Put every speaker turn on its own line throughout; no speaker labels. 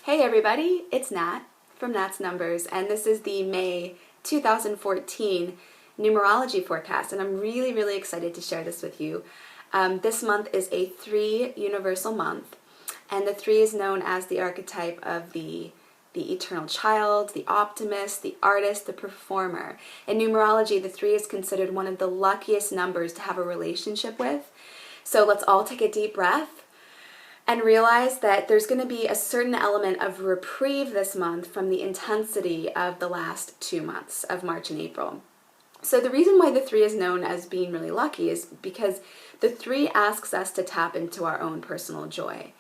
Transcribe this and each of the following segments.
Hey everybody, it's Nat from Nat's Numbers, and this is the May 2014 Numerology Forecast, and I'm really excited to share this with you. This month is a 3 universal month, and the 3 is known as the archetype of the eternal child, the optimist, the artist, the performer. In numerology, the 3 is considered one of the luckiest numbers to have a relationship with. So let's all take a deep breath and realize that there's going to be a certain element of reprieve this month from the intensity of the last 2 months of March and April. So the reason why the 3 is known as being really lucky is because the 3 asks us to tap into our own personal joy.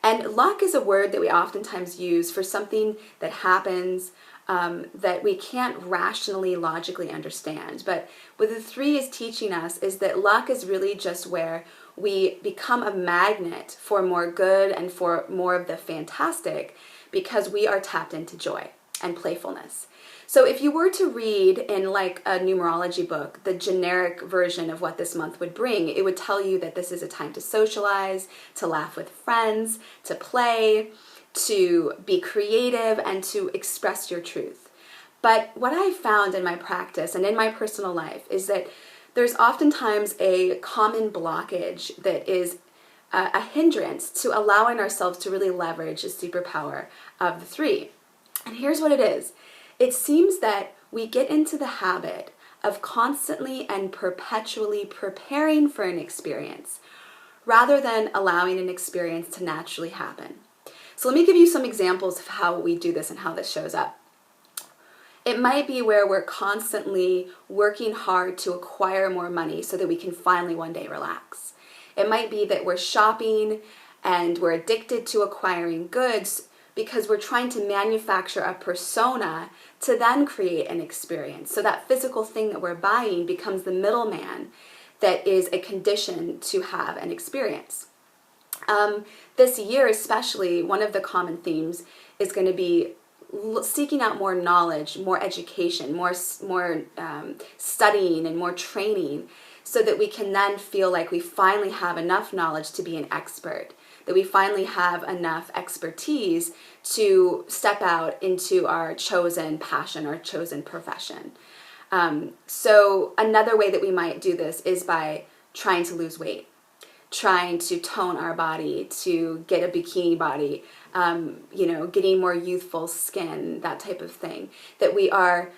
And luck is a word that we oftentimes use for something that happens that we can't rationally, logically understand. But what the 3 is teaching us is that luck is really just where we become a magnet for more good and for more of the fantastic because we are tapped into joy and playfulness. So if you were to read in like a numerology book the generic version of what this month would bring, it would tell you that this is a time to socialize, to laugh with friends, to play, to be creative, and to express your truth. But what I found in my practice and in my personal life is that there's oftentimes a common blockage that is a hindrance to allowing ourselves to really leverage the superpower of the 3. And here's what it is. It seems that we get into the habit of constantly and perpetually preparing for an experience rather than allowing an experience to naturally happen. So let me give you some examples of how we do this and how this shows up. It might be where we're constantly working hard to acquire more money so that we can finally one day relax. It might be that we're shopping and we're addicted to acquiring goods because we're trying to manufacture a persona to then create an experience. So that physical thing that we're buying becomes the middleman that is a condition to have an experience. This year especially, one of the common themes is going to be seeking out more knowledge, more education, more studying and more training so that we can then feel like we finally have enough knowledge to be an expert, that we finally have enough expertise to step out into our chosen passion, our chosen profession. So another way that we might do this is by trying to lose weight, trying to tone our body, to get a bikini body, getting more youthful skin, that type of thing. That we are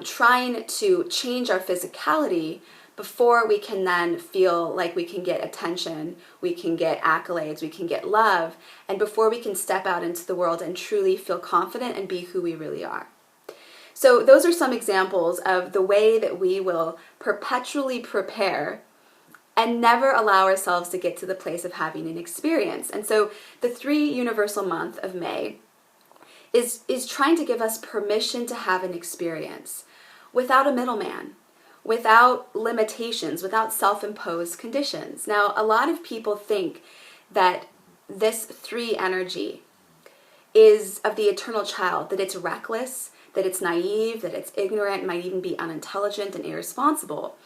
trying to change our physicality before we can then feel like we can get attention, we can get accolades, we can get love, and before we can step out into the world and truly feel confident and be who we really are. So those are some examples of the way that we will perpetually prepare and never allow ourselves to get to the place of having an experience. And so the 3 universal month of May is trying to give us permission to have an experience without a middleman, without limitations, without self-imposed conditions. Now, a lot of people think that this 3 energy is of the eternal child, that it's reckless, that it's naive, that it's ignorant, might even be unintelligent and irresponsible.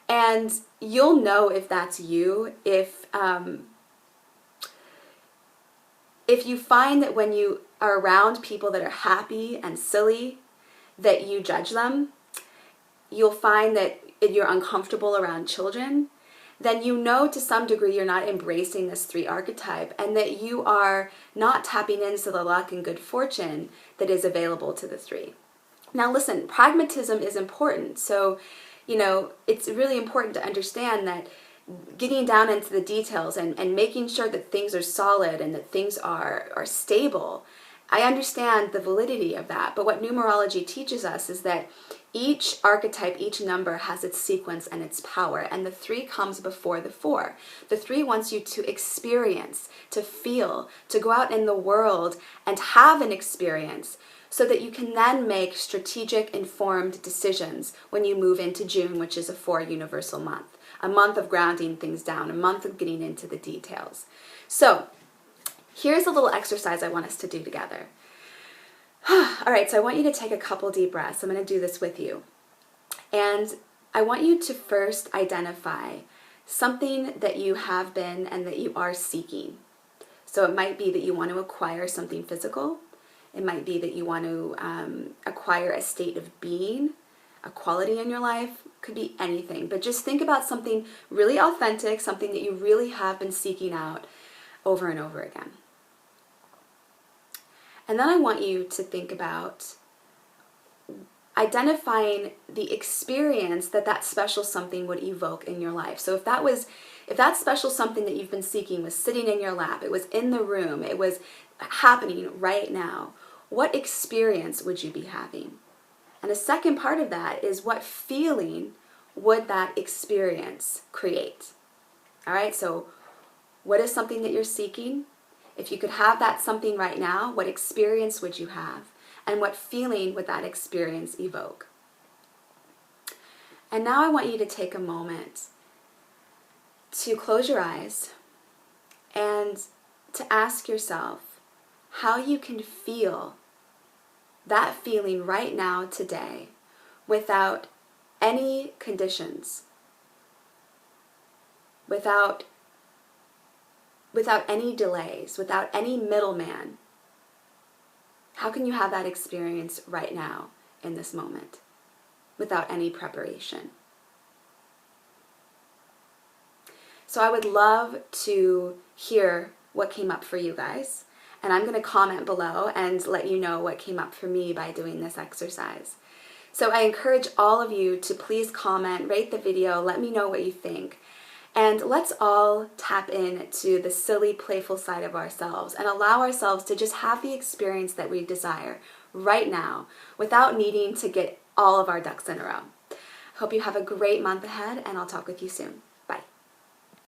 And you'll know if that's you if you find that when you are around people that are happy and silly, that you judge them. You'll find that if you're uncomfortable around children, then you know to some degree you're not embracing this 3 archetype and that you are not tapping into the luck and good fortune that is available to the 3. Now listen, pragmatism is important. So it's really important to understand that getting down into the details and making sure that things are solid and that things are stable, I understand the validity of that. But what numerology teaches us is that each archetype, each number has its sequence and its power, and the 3 comes before the 4. The 3 wants you to experience, to feel, to go out in the world and have an experience, so that you can then make strategic, informed decisions when you move into June, which is a 4 universal month, a month of grounding things down, a month of getting into the details. So here's a little exercise I want us to do together. All right, so I want you to take a couple deep breaths. I'm going to do this with you. And I want you to first identify something that you have been and that you are seeking. So it might be that you want to acquire something physical. It might be that you want to acquire a state of being, a quality in your life. Could be anything. But just think about something really authentic, something that you really have been seeking out over and over again. And then I want you to think about identifying the experience that that special something would evoke in your life. So if that special something that you've been seeking was sitting in your lap, it was in the room, it was happening right now, what experience would you be having? And the second part of that is, what feeling would that experience create? All right, so what is something that you're seeking? If you could have that something right now, what experience would you have? And what feeling would that experience evoke? And now I want you to take a moment to close your eyes and to ask yourself how you can feel that feeling right now, today, without any conditions, without any delays, without any middleman. How can you have that experience right now in this moment without any preparation? So I would love to hear what came up for you guys. And I'm going to comment below and let you know what came up for me by doing this exercise. So I encourage all of you to please comment, rate the video, let me know what you think. And let's all tap into the silly, playful side of ourselves and allow ourselves to just have the experience that we desire right now without needing to get all of our ducks in a row. Hope you have a great month ahead, and I'll talk with you soon.